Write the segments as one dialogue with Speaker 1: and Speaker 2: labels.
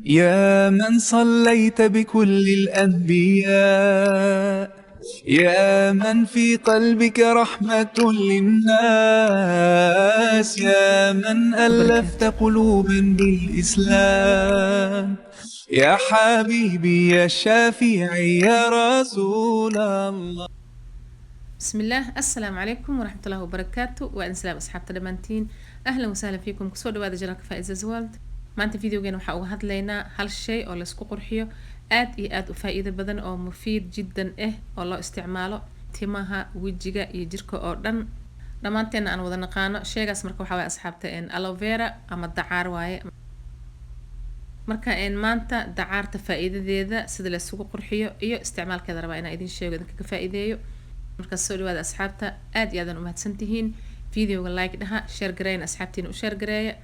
Speaker 1: يا من صليت بكل الأنبياء، يا من في قلبك رحمة للناس، يا من ألفت قلوبا بالإسلام، يا حبيبي يا شافعي يا رسول الله.
Speaker 2: بسم الله. السلام عليكم ورحمة الله وبركاته، وأنا سلام أصحاب تلمانتين. أهلا وسهلا فيكم كسو دواada janalka Faiza's World. maanta videogeena waxaa uga hadlaynaa hal shay oo la isku qurxiyo aad iyo aad u faa'iido badan oo mufiid jiddan oo loo isticmaalo timaha, wajiga iyo jirka oo dhan. Dhamaanteena aan wada naqaano shaygaas marka waxaa waaye asxaabta aloe vera ama dacaar waaye. marka maanta dacaarta faa'iidadeeda sida la isugu qurxiyo iyo isticmaalkeeda rabaa inaan idin sheego idinka ka faa'iideeyo. marka soo dhawaada asxaabta aad iyo aad u mahadsantihiin. videoga like dhaha, share gareyn asxaabtiina u share gareeya.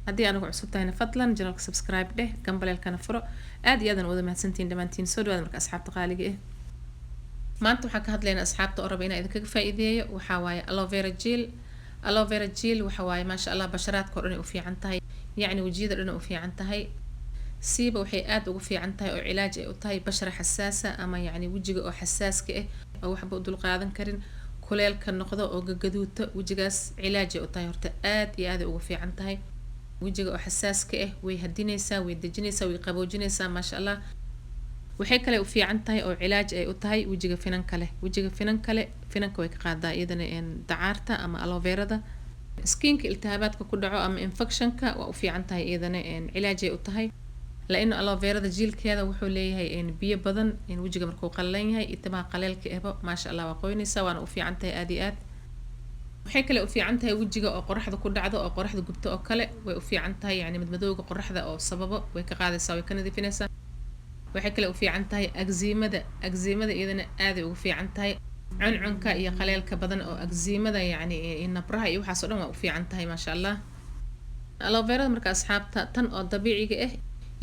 Speaker 2: haddii aanu cusub tahayna fadlan channelka subscribe dheh, gambaleelkana furo. aad iyo aad u wada mahadsantihiin dhamaantiin. soo dhawaada marka asxaabta qaaliga maanta waxaan ka hadlaynaa asxaabta oo raba inaan idinkaga faa'iideeyo waxaa waaye aloe vera gel. aloe vera gel waxaa waaye maasha Allah basharaadka oo dhan u fiican tahay, yacni wajiyada dhan u fiican tahay. siiba waxay aad ugu fiican tahay oo cilaaj ay u tahay bashara xasaasa ama yacni wajiga oo xasaaska oo waxba u dul qaadan karin kuleelka noqdo oo gagaduuta wajigaas cilaaj ay u tahay. horta aad iyo aad ugu fiican tahay wajiga oo xasaaska way hadinaysaa, way dejinaysaa, way qaboojinaysaa maasha Allah. waxay kale u fiican tahay oo cilaaj ay u tahay wajiga finanka leh. wajiga finanka way ka qaadaa iyadana dacaarta ama aloe verada. skinka iltihaabaadka ku dhaco ama infectionka waa u fiican tahay iyadana cilaaj ay u tahay. لأنه aloe verada jiilkeeda wuxuu leeyahay biyo badan wajiga markuu qallalan yahay timaha qaleelka eba maasha Allah waa qoynaysaa waana u fiican tahay aad iyo aad. waxay kale u fiican tahay wajiga oo qoraxda ku dhacdo oo qoraxda gubto oo kale way u fiican tahay, yacni madmadowga qoraxda oo sababo way ka qaadaysaa, way ka nadiifinaysaa. waxay kale u fiican tahay agziimada iyadana aad ay ugu fiican tahay. cuncunka iyo qaleelka badan oo agziimada yacni nabraha iyo waxaas oo dhan waa u fiican tahay maasha Allah. aloe verada marka asxaabta tan oo dabiiciga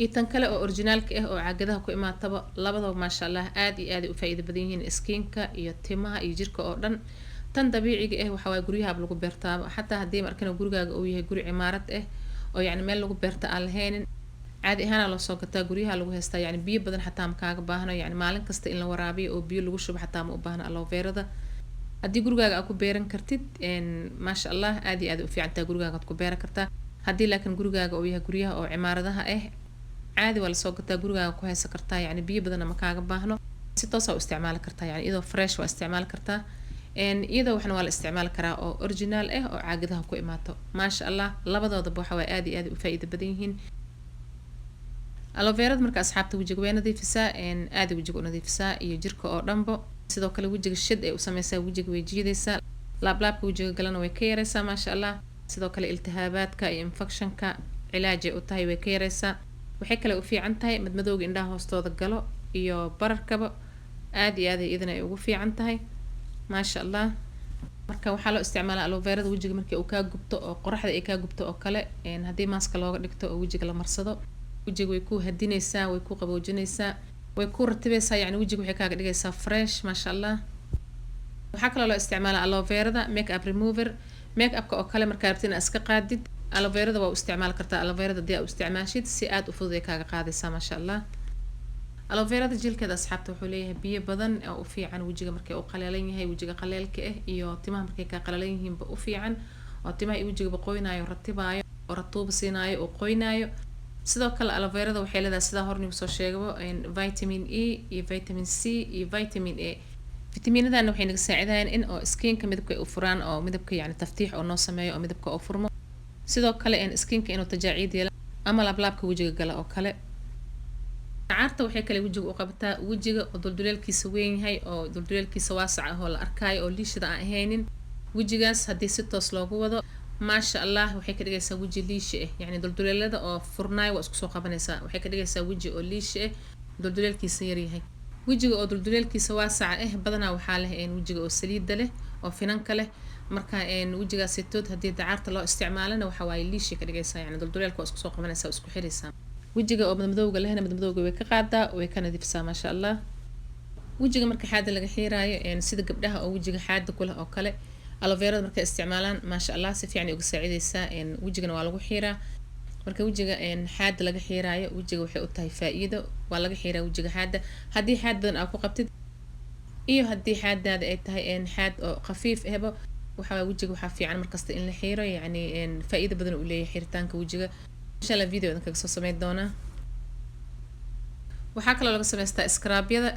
Speaker 2: iyo tan kale oo originalka oo caagadaha ku imaataba labadaba maasha Allah aad iyo aad u faa'iido badan yihiin skinka iyo timaha iyo jirka oo dhan. tan dabiiciga waxa way guryaha lagu beertaa, xataa haddii markana gurigaaga uu yahay guri cimaarad oo yacni meel lagu beerta aan lahaynin caadi ahaan loo soo gataa guryaha lagu haystaa, yacni biyo badan xataa ma kaaga baahno, yacni maalin kasta in la waraabiyo oo biyo lagu shubo xataa ma u baahna aloe verada. haddii gurigaaga aad ku beeran kartid maasha Allah aad iyo aad u fiican tahay gurigaaga aad ku beeran kartaa. haddii laakiin gurigaaga uu yahay guryaha oo cimaaradaha caadi waa la soo gataa gurigaaga ku haysan kartaa, yacni biyo badan ma kaaga baahno. si toos ah u isticmaali kartaa, yacni iyadoo fresh waa isticmaali kartaa. iyadoo waxna waa la isticmaali karaa oo original oo caagadaha ku imaato maasha Allah. labadoodaba waxa way aad iyo aad u faa'iido badan yihiin. aloe verada marka asxaabta wajiga way nadiifisaa, aad wajiga u nadiifisaa iyo jirka oo dhanbo. sidoo kale wajiga shid ay u samaysaa, wajiga way jiidaysaa, laablaabka wajiga galana way ka yaraysaa maasha Allah. sidoo kale iltihaabaadka iyo infectionka cilaaj ay u tahay way ka yaraysaa. waxay kale u fiican tahay madmadowga indhaha hoostooda galo iyo bararkaba aad iyo aad iyadana ay ugu fiican tahay maasha Allah. marka waxaa loo isticmaalaa aloe verada wajiga markii uu ka gubto oo qoraxda ay ka gubto oo kale haddii maaska looga dhigto oo wajiga la marsado wajiga way ku hadinaysaa, way ku qaboojinaysaa, way ku ratibaysaa, yacni wajiga waxay kaaga dhigaysaa fresh maasha Allah. waxaa kaloo loo isticmaalaa aloe verada makeup remover. makeup-ka oo kale markaa rabtid inaad iska qaadid aloe verada waa u isticmaali kartaa. aloe verada haddii aad u isticmaashid si aad u fudud ay kaaga qaadaysaa maasha Allah. aloe verada jilkeeda asxaabta wuxuu leeyahay biyo badan oo u fiican wajiga markay uu qaleelan yahay, wajiga qaleelka iyo timaha markay ka qaleelan yihiin ba u fiican oo timaha iyo wajiga qoynaayo, ratibaayo oo ratuub siinaayo oo qoynaayo. sidoo kale aloe verada waxay leedahay sida hornigu soo sheegabo vitamin E iyo vitamin C iyo vitamin A. fitamiinadana waxay naga saacidayaan in oo skinka midabka u furaan oo midabka yacni taftiix oo noo sameeyo oo midabka oo furmo. sidoo kale skinka inuu tajaaciid yeelo ama laablaabka wajiga gala oo kale. dacaarta waxay kale wajiga u qabataa wajiga oo dulduleelkiisa weyn yahay oo dulduleelkiisa waasac ah oo la arkaayo oo liishada aan ahaynin. wajigaas haddii si toos loogu wado maasha Allah waxay ka dhigaysaa waji liishi yacni dulduleelada oo furnaay waa isku soo qabanaysaa. waxay ka dhigaysaa waji oo liishi dulduleelkiisa yar yahay. wajiga oo dulduleelkiisa waasac badanaa waxaa leh wajiga oo saliida leh oo finanka leh. marka wajigaas tood haddii dacaarta loo isticmaalana waxa waaye liishi ka dhigaysaa, yacni dulduleelka waa isku soo qabanaysaa, isku xiraysaa. wajiga oo madmadowga lehna madmadowga way ka qaadaa, way ka nadiifisaa maasha Allah. wajiga marka xaada laga xiiraayo sida gabdhaha oo wajiga xaada ku leh oo kale aloe verada markay isticmaalaan maasha Allah si fiican ay uga saacidaysaa. wajigana waa lagu xiiraa marka wajiga xaad laga xiiraayo wajiga waxay u tahay faa'iido waa laga xiiraa wajiga xaada haddii xaad badan aad ku qabtid iyo haddii xaadaada ay tahay xaad oo khafiif ahba waxa wajiga waxaa fiican markasta in la xiiro yacni faa'iido badan uu leeyahay xiritaanka wajiga insha Allah video idin kaga soo sameyn doonaa waxaa kaloo laga sameystaa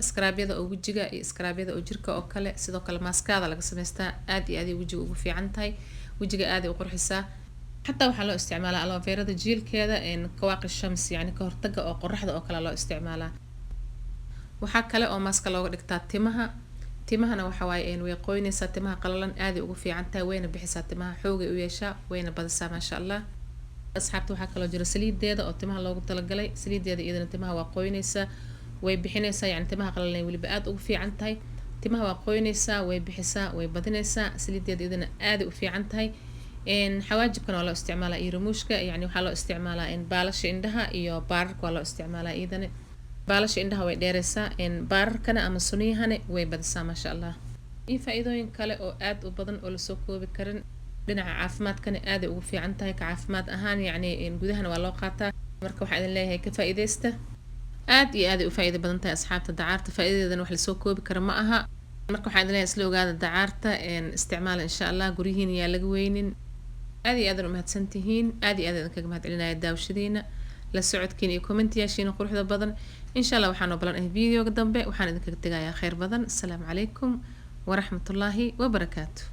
Speaker 2: skraabyada oo wajiga iyo skraabyada oo jirka oo kale sidoo kale maaskada laga sameystaa aad iyo aad wajiga ugu fiican tahay wajiga aad ay u qurxisaa حتى waxaa loo isticmaalaa aloe vera jiilkeeda kawaaqi shams yani ka hortaga oo qorraxda oo kale loo isticmaalaa waxaa kale oo maaska looga dhigtaa timahana waxa waaye way qoynaysaa timaha qalalan aad ay ugu fiican tahay wayna bixisaa timaha xoogay u yeeshaa wayna badisaa ma sha Allah asxaabta waxaa kaloo jira saliideeda oo timaha loogu talagalay saliideeda iyadana timaha waa qoynaysaa way bixinaysaa yani timaha qalalan waliba aad ugu fiican tahay timaha waa qoynaysaa way bixisaa way badinaysaa saliideeda iyadana aad u fiican tahay xawaajibkan waa loo isticmaalaa iyo rumuushka yani waxaa loo isticmaalaa baalasha indhaha iyo baararka waa loo isticmaalaa iyadana baalasha indhaha way dheeraysaa baararkana ama suniyahana way badisaa ma sha Allah iyo faa'iidooyin kale oo aad u badan oo la soo koobi karin dhinaca caafimaadkana aad ay ugu fiican tahay ka caafimaad ahaan yani gudahana waa loo qaataa marka waxaa idin leeyahay ka faa'iideysta aad iyo aad ay u faa'iido badan tahay asxaabta dacaarta faa'iidadeedana wax la soo koobi kara ma aha marka waxaa idin leeyahay isla ogaada dacaarta isticmaala insha Allah gurihiina yaa laga weynin aad iyo aad u mahadsantihiin aad iyo aad idinkaga mahadcelinaya daawashadiina la socodkiina iyo commentiyaashiina quruxda badan insha Allah waxaan oo balanahay videoga dambe waxaan idinkaga tegayaa khayr badan assalaamu calaykum waraxmatullaahi wabarakaatuh